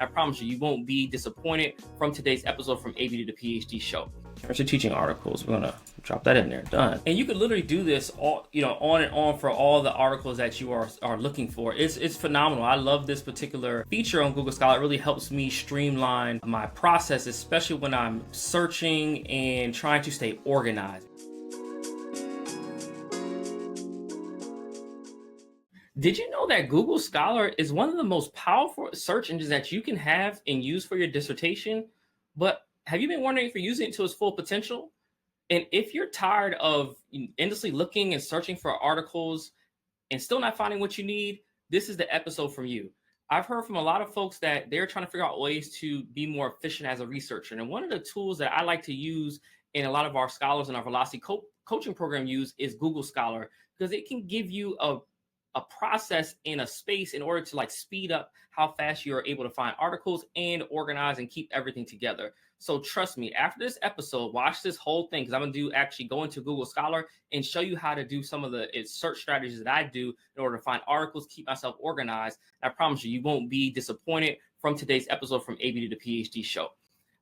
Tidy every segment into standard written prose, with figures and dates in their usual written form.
I promise you won't be disappointed from today's episode from ABD to PhD show. There's your teaching articles. We're gonna drop that in there. Done. And you could literally do this all, on and on for all the articles that you are looking for. It's phenomenal. I love this particular feature on Google Scholar. It really helps me streamline my process, especially when I'm searching and trying to stay organized. Did you know that Google Scholar is one of the most powerful search engines that you can have and use for your dissertation? But have you been wondering if you're using it to its full potential? And if you're tired of endlessly looking and searching for articles and still not finding what you need, this is the episode from you. I've heard from a lot of folks that they're trying to figure out ways to be more efficient as a researcher. And one of the tools that I like to use and a lot of our scholars in our Velocity coaching program use is Google Scholar, because it can give you a process in a space in order to like speed up how fast you're able to find articles and organize and keep everything together. So trust me, after this episode, watch this whole thing, because I'm going to actually go into Google Scholar and show you how to do some of the search strategies that I do in order to find articles, keep myself organized. I promise you won't be disappointed from today's episode from ABD to PhD show.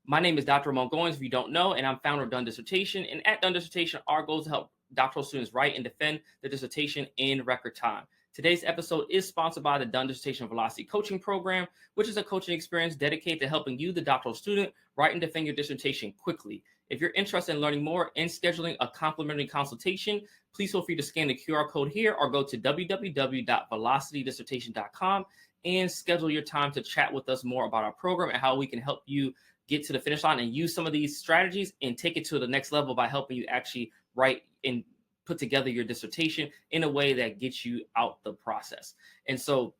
My name is Dr. Ramon Goins, if you don't know, and I'm founder of Done Dissertation. And at Done Dissertation, our goal is to help doctoral students write and defend their dissertation in record time. Today's episode is sponsored by the Done Dissertation Velocity Coaching Program, which is a coaching experience dedicated to helping you, the doctoral student, write and defend your dissertation quickly. If you're interested in learning more and scheduling a complimentary consultation, please feel free to scan the QR code here or go to www.velocitydissertation.com and schedule your time to chat with us more about our program and how we can help you get to the finish line and use some of these strategies and take it to the next level by helping you actually write and put together your dissertation in a way that gets you out the process. And so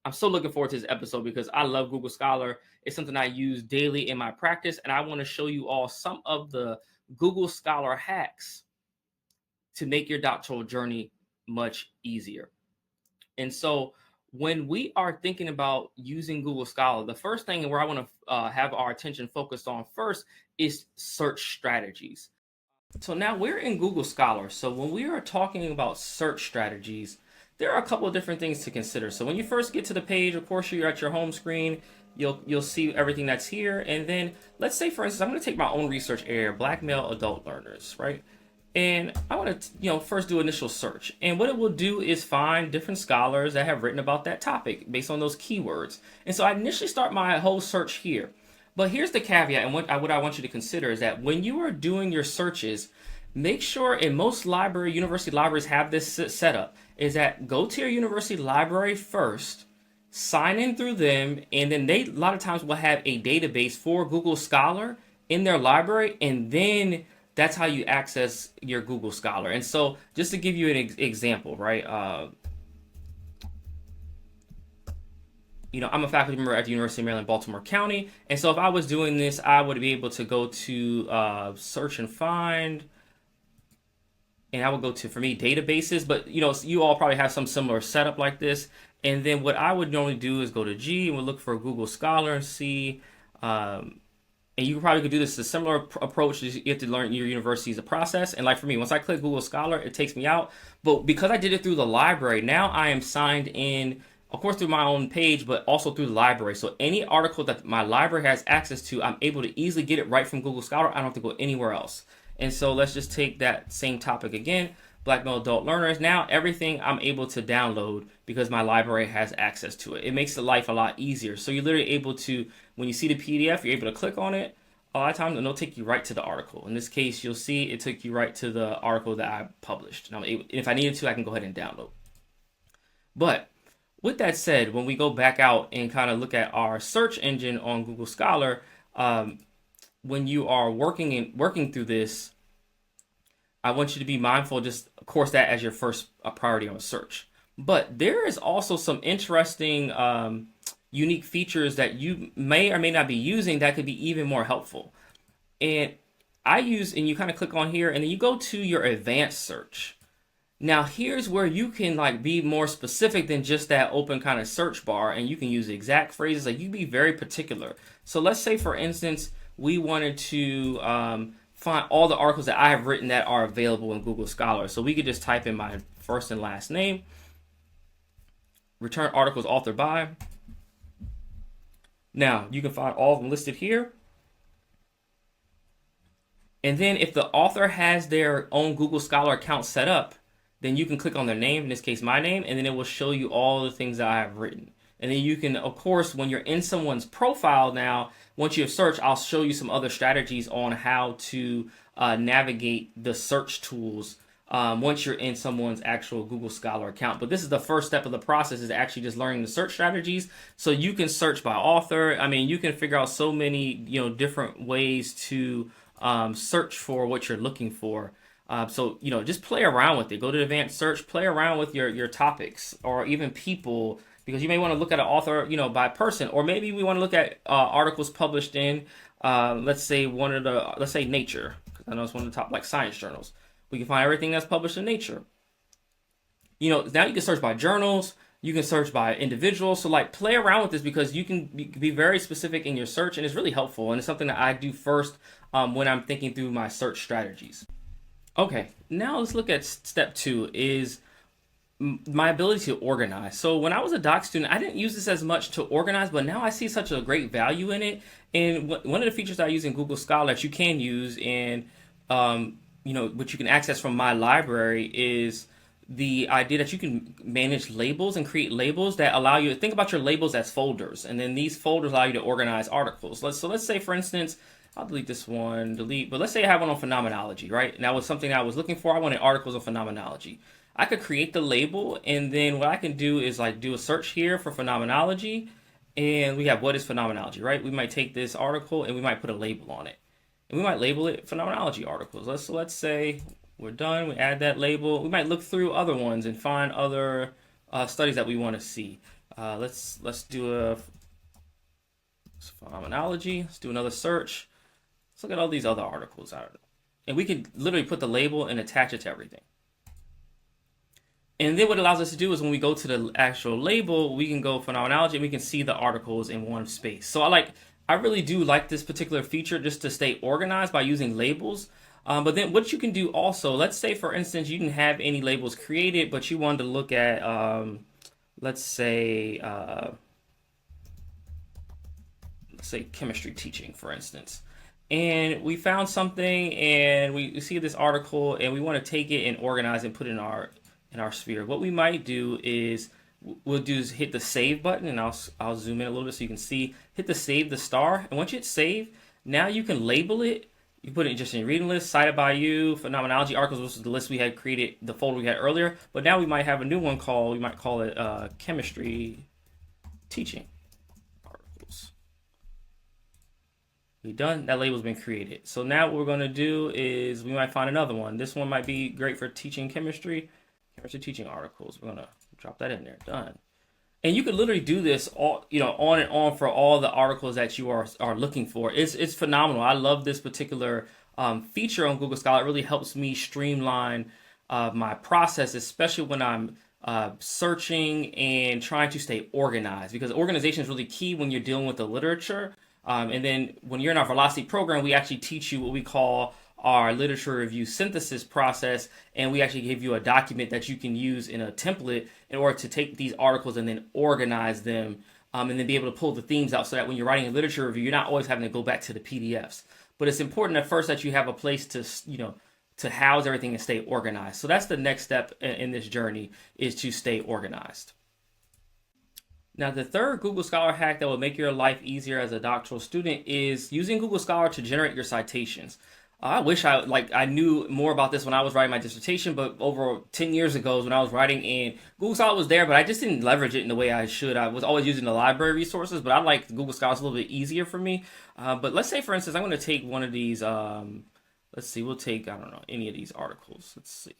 I'm so looking forward to this episode because I love Google Scholar. It's something I use daily in my practice, and I want to show you all some of the Google Scholar hacks to make your doctoral journey much easier. And so when we are thinking about using Google Scholar, the first thing where I want to have our attention focused on first is search strategies. So now we're in Google Scholar. So when we are talking about search strategies, there are a couple of different things to consider. So when you first get to the page, of course, you're at your home screen, you'll see everything that's here. And then let's say, for instance, I'm going to take my own research area, Black male adult learners, right? And I want to, first do initial search. And what it will do is find different scholars that have written about that topic based on those keywords. And so I initially start my whole search here. But here's the caveat, and what I want you to consider is that when you are doing your searches, make sure, and most university libraries have this set up, is that go to your university library first, sign in through them, and then they a lot of times will have a database for Google Scholar in their library, and then that's how you access your Google Scholar. And so just to give you an example, right? I'm a faculty member at the University of Maryland, Baltimore County. And so if I was doing this, I would be able to go to search and find. And I would go to, for me, databases. But, you all probably have some similar setup like this. And then what I would normally do is go to G and we'll look for Google Scholar and see. And you probably could do this a similar approach. You have to learn your university's process. And like for me, once I click Google Scholar, it takes me out. But because I did it through the library, now I am signed in, of course, through my own page, but also through the library. So any article that my library has access to, I'm able to easily get it right from Google Scholar. I don't have to go anywhere else. And so let's just take that same topic again, Black male adult learners. Now everything I'm able to download because my library has access to it. It makes the life a lot easier. So you're literally able to, when you see the PDF, you're able to click on it. A lot of times it'll take you right to the article. In this case, you'll see it took you right to the article that I published. And if I needed to, I can go ahead and download. But with that said, when we go back out and kind of look at our search engine on Google Scholar, when you are working through this, I want you to be mindful, just of course, that as your first priority on search. But there is also some interesting unique features that you may or may not be using that could be even more helpful. And you kind of click on here and then you go to your advanced search. Now here's where you can be more specific than just that open kind of search bar, and you can use exact phrases. You can be very particular. So let's say, for instance, we wanted to find all the articles that I have written that are available in Google Scholar. So we could just type in my first and last name, return articles authored by, Now, you can find all of them listed here. And then if the author has their own Google Scholar account set up, then you can click on their name, in this case, my name, and then it will show you all the things that I have written. And then you can, of course, when you're in someone's profile now, once you have searched, I'll show you some other strategies on how to navigate the search tools once you're in someone's actual Google Scholar account. But this is the first step of the process, is actually just learning the search strategies. So you can search by author. I mean, you can figure out so many, different ways to search for what you're looking for. So just play around with it. Go to advanced search, play around with your topics or even people, because you may want to look at an author, by person, or maybe we want to look at articles published in, let's say Nature, because I know it's one of the top science journals. We can find everything that's published in Nature. Now you can search by journals. You can search by individuals. So play around with this, because you can be very specific in your search, and it's really helpful. And it's something that I do first when I'm thinking through my search strategies. Okay, now let's look at step 2, is my ability to organize. So when I was a doc student, I didn't use this as much to organize, but now I see such a great value in it. And one of the features that I use in Google Scholar that you can use, and which you can access from my library, is the idea that you can manage labels and create labels that allow you to think about your labels as folders, and then these folders allow you to organize articles. Let's say, for instance, I'll delete this one, but let's say I have one on phenomenology, right? And that was something I was looking for. I wanted articles on phenomenology. I could create the label, and then what I can do is do a search here for phenomenology, and we have what is phenomenology, right? We might take this article and we might put a label on it, and we might label it phenomenology articles. Let's say we're done. We add that label. We might look through other ones and find other studies that we want to see. Let's do a phenomenology. Let's do another search. Let's look at all these other articles out, and we can literally put the label and attach it to everything. And then what it allows us to do is when we go to the actual label, we can go phenomenology and we can see the articles in one space. So I really do like this particular feature, just to stay organized by using labels. But then what you can do also, let's say, for instance, you didn't have any labels created, but you wanted to look at, let's say chemistry teaching, for instance. And we found something, and we see this article, and we want to take it and organize and put it in our sphere. What we might do is hit the save button, and I'll zoom in a little bit so you can see. Hit the save the star, and once you hit save, now you can label it. You put it just in reading list, cited by you, phenomenology articles, which is the list we had created, the folder we had earlier. But now we might have a new one we might call it chemistry teaching articles. We done. That label's been created. So now what we're going to do is we might find another one. This one might be great for teaching chemistry teaching articles. We're going to drop that in there. Done. And you could literally do this all, on and on for all the articles that you are looking for. It's phenomenal. I love this particular feature on Google Scholar. It really helps me streamline my process, especially when I'm searching and trying to stay organized, because organization is really key when you're dealing with the literature. And then when you're in our Velocity program, we actually teach you what we call our literature review synthesis process, and we actually give you a document that you can use in a template in order to take these articles and then organize them, and then be able to pull the themes out, so that when you're writing a literature review, you're not always having to go back to the PDFs. But it's important at first that you have a place to house everything and stay organized. So that's the next step in this journey, is to stay organized. Now, the third Google Scholar hack that will make your life easier as a doctoral student is using Google Scholar to generate your citations. I wish I knew more about this when I was writing my dissertation, but over 10 years ago when I was writing, and Google Scholar was there, but I just didn't leverage it in the way I should. I was always using the library resources, but I like Google Scholar. It's a little bit easier for me. But let's say, for instance, I'm going to take one of these, let's see, we'll take, I don't know, any of these articles. Let's see.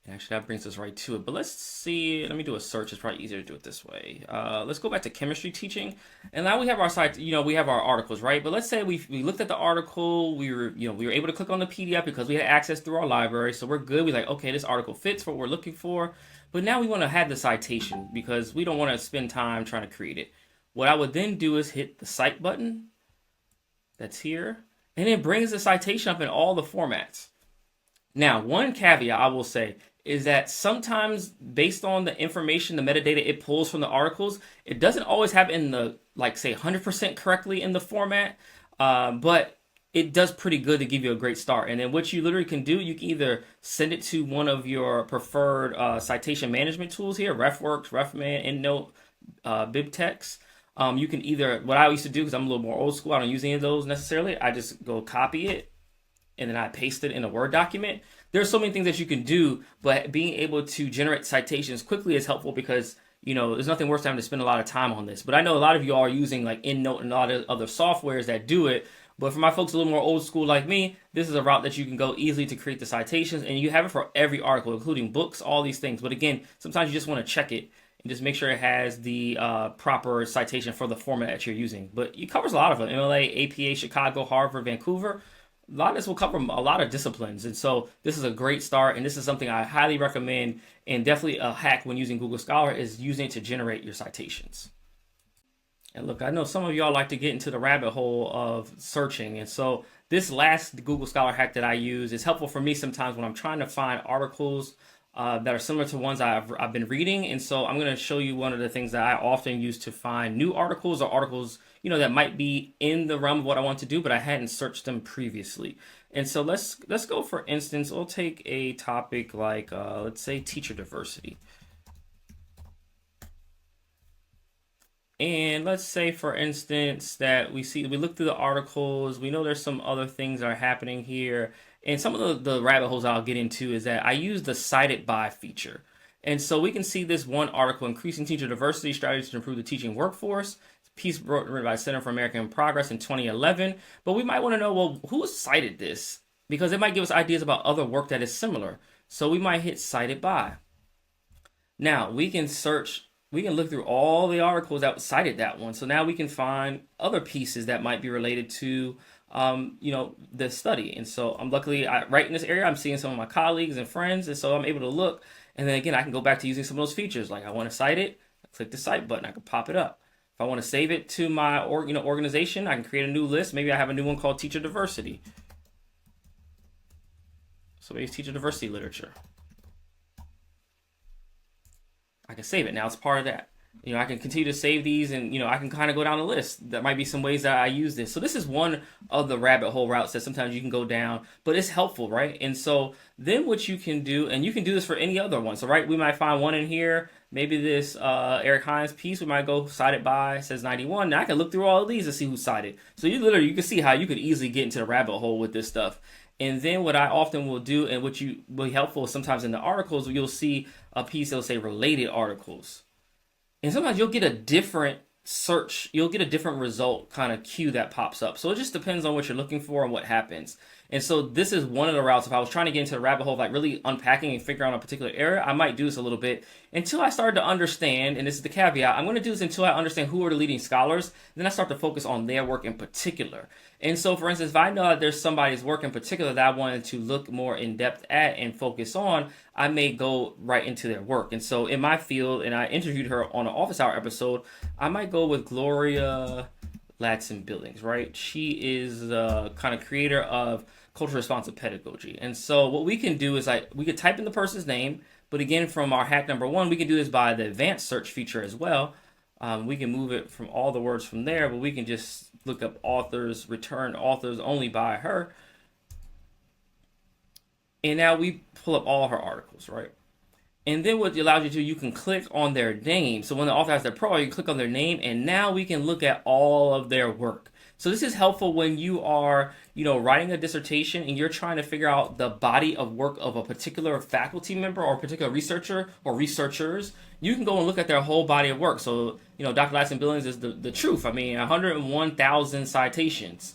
Actually, that brings us right to it. But let's see. Let me do a search. It's probably easier to do it this way. Let's go back to chemistry teaching, and now we have our site. We have our articles, right? But let's say we looked at the article. We were able to click on the PDF because we had access through our library, so we're good. We're like, okay, this article fits what we're looking for. But now we want to have the citation because we don't want to spend time trying to create it. What I would then do is hit the cite button. That's here, and it brings the citation up in all the formats. Now, one caveat I will say is that sometimes based on the information, the metadata it pulls from the articles, it doesn't always have in the, like, say 100% correctly in the format, but it does pretty good to give you a great start. And then what you literally can do, you can either send it to one of your preferred citation management tools here, RefWorks, RefMan, EndNote, BibTeX. You can either, what I used to do, because I'm a little more old school, I don't use any of those necessarily, I just go copy it and then I paste it in a Word document. There's so many things that you can do, but being able to generate citations quickly is helpful because, there's nothing worse than having to spend a lot of time on this. But I know a lot of you all are using like EndNote and a lot of other softwares that do it. But for my folks a little more old school like me, this is a route that you can go easily to create the citations, and you have it for every article, including books, all these things. But again, sometimes you just want to check it and just make sure it has the proper citation for the format that you're using. But it covers a lot of them: MLA, APA, Chicago, Harvard, Vancouver. A lot of this will cover a lot of disciplines. And so this is a great start, and this is something I highly recommend, and definitely a hack when using Google Scholar is using it to generate your citations. And look, I know some of y'all like to get into the rabbit hole of searching. And so this last Google Scholar hack that I use is helpful for me sometimes when I'm trying to find articles that are similar to ones I've been reading. And so I'm going to show you one of the things that I often use to find new articles or articles, that might be in the realm of what I want to do, but I hadn't searched them previously. And so let's go, for instance, we'll take a topic like, let's say teacher diversity. And let's say, for instance, that we look through the articles, we know there's some other things that are happening here. And some of the rabbit holes I'll get into is that I use the cited by feature. And so we can see this one article, Increasing Teacher Diversity Strategies to Improve the Teaching Workforce. It's a piece written by Center for American Progress in 2011. But we might want to know, well, who cited this? Because it might give us ideas about other work that is similar. So we might hit cited by. Now, we can look through all the articles that cited that one. So now we can find other pieces that might be related to, the study. And so I'm luckily, right in this area, I'm seeing some of my colleagues and friends. And so I'm able to look. And then again, I can go back to using some of those features. Like I want to cite it, I click the cite button, I can pop it up. If I want to save it to my organization, I can create a new list. Maybe I have a new one called teacher diversity. So maybe it's teacher diversity literature. I can save it. Now it's part of that. I can continue to save these, and I can kind of go down the list. That might be some ways that I use this. So this is one of the rabbit hole routes that sometimes you can go down, but it's helpful, right? And so then what you can do, and you can do this for any other one. So right, we might find one in here. Maybe this Eric Hines piece, we might go cited by, says 91. Now I can look through all of these and see who cited. So you can see how you could easily get into the rabbit hole with this stuff. And then what I often will do, and what you will be helpful sometimes in the articles, you'll see a piece that'll say related articles. And sometimes you'll get a different search, you'll get a different result kind of queue that pops up. So it just depends on what you're looking for and what happens. And so this is one of the routes. If I was trying to get into the rabbit hole of like really unpacking and figuring out a particular area, I might do this a little bit until I started to understand, and this is the caveat, I'm going to do this until I understand who are the leading scholars. Then I start to focus on their work in particular. And so, for instance, if I know that there's somebody's work in particular that I wanted to look more in depth at and focus on, I may go right into their work. And so in my field, and I interviewed her on an Office Hour episode, I might go with Gloria Ladson Billings, right? She is the kind of creator of culturally responsive pedagogy. And so what we can do is we could type in the person's name, but again, from our hack number one, we can do this by the advanced search feature as well. We can move it from all the words from there, but we can just look up authors, return authors only by her. And now we pull up all her articles, right? And then what it allows you to do, you can click on their name. So when the author has their profile, you can click on their name, and now we can look at all of their work. So this is helpful when you are, writing a dissertation and you're trying to figure out the body of work of a particular faculty member or a particular researcher or researchers. You can go and look at their whole body of work. So, Dr. Ladson Billings is the truth. 101,000 citations,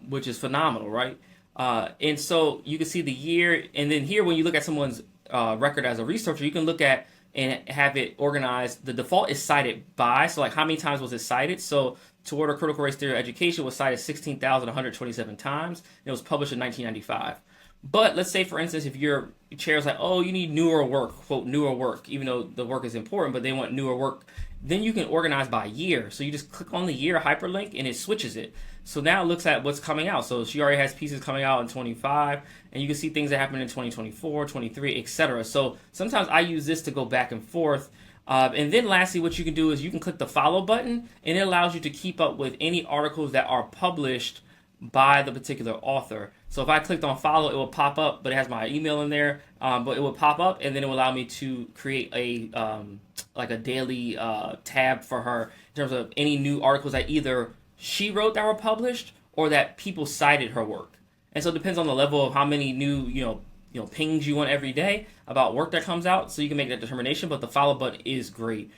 which is phenomenal, right? And so you can see the year, and then here when you look at someone's record as a researcher, you can look at and have it organized. The default is cited by, so like how many times was it cited? So To Critical Race Theory Education was cited 16,127 times, and it was published in 1995. But let's say, for instance, if your chair is like, oh, you need newer work, quote, newer work, even though the work is important, but they want newer work, then you can organize by year. So you just click on the year hyperlink and it switches it. So now it looks at what's coming out. So she already has pieces coming out in 25, and you can see things that happen in 2024, 23, etc. So sometimes I use this to go back and forth. And then lastly, what you can do is you can click the follow button, and it allows you to keep up with any articles that are published by the particular author. So if I clicked on follow, it will pop up, but it has my email in there. But it will pop up, and then it will allow me to create a like a daily tab for her in terms of any new articles that either she wrote that were published or that people cited her work. And so it depends on the level of how many new pings you want every day about work that comes out, so you can make that determination. But the follow button is great.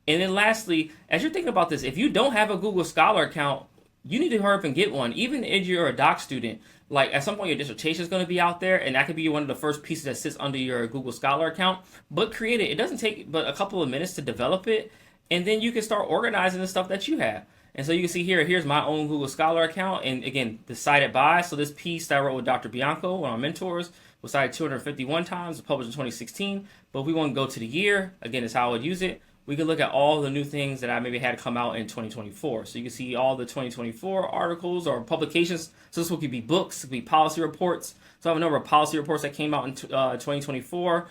And then lastly, as you're thinking about this, if you don't have a Google Scholar account, you need to hurry up and get one. Even if you're a doc student, like at some point your dissertation is going to be out there, and that could be one of the first pieces that sits under your Google Scholar account. But create it. It doesn't take but a couple of minutes to develop it, and then you can start organizing the stuff that you have. And so you can see here's my own Google Scholar account, and again, the cited by. So this piece that I wrote with Dr. Bianco, one of our mentors, was cited 251 times, was published in 2016. But if we want to go to the year, again, is how I would use it. We could look at all the new things that I maybe had come out in 2024. So you can see all the 2024 articles or publications. So this could be books, it could be policy reports. So I have a number of policy reports that came out in 2024.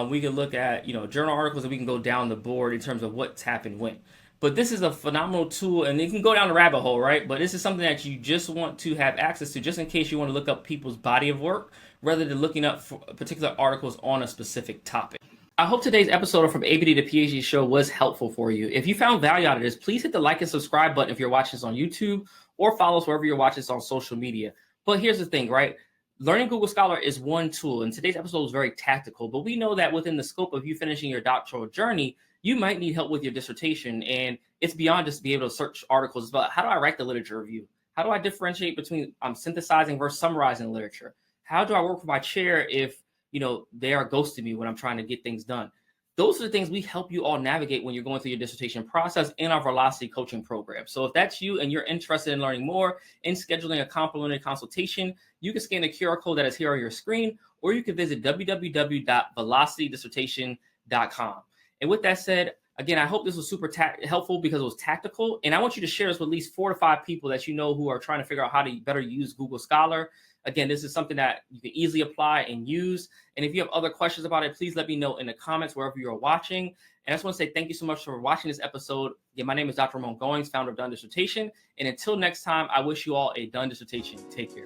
We could look at journal articles, and we can go down the board in terms of what's happened when. But this is a phenomenal tool, and you can go down the rabbit hole, right? But this is something that you just want to have access to, just in case you want to look up people's body of work, rather than looking up for particular articles on a specific topic. I hope today's episode from ABD to PhD show was helpful for you. If you found value out of this, please hit the like and subscribe button if you're watching this on YouTube, or follow us wherever you're watching this on social media. But here's the thing, right? Learning Google Scholar is one tool, and today's episode is very tactical, but we know that within the scope of you finishing your doctoral journey, you might need help with your dissertation, and it's beyond just be able to search articles. It's about, how do I write the literature review? How do I differentiate between synthesizing versus summarizing literature? How do I work with my chair if they are ghosting me when I'm trying to get things done? Those are the things we help you all navigate when you're going through your dissertation process in our Velocity coaching program. So if that's you and you're interested in learning more and scheduling a complimentary consultation, you can scan the QR code that is here on your screen, or you can visit www.velocitydissertation.com. And with that said, again, I hope this was super helpful because it was tactical. And I want you to share this with at least 4 to 5 people that you know who are trying to figure out how to better use Google Scholar. Again, this is something that you can easily apply and use. And if you have other questions about it, please let me know in the comments wherever you are watching. And I just want to say thank you so much for watching this episode. Again, my name is Dr. Ramon Goings, founder of Done Dissertation. And until next time, I wish you all a done dissertation. Take care.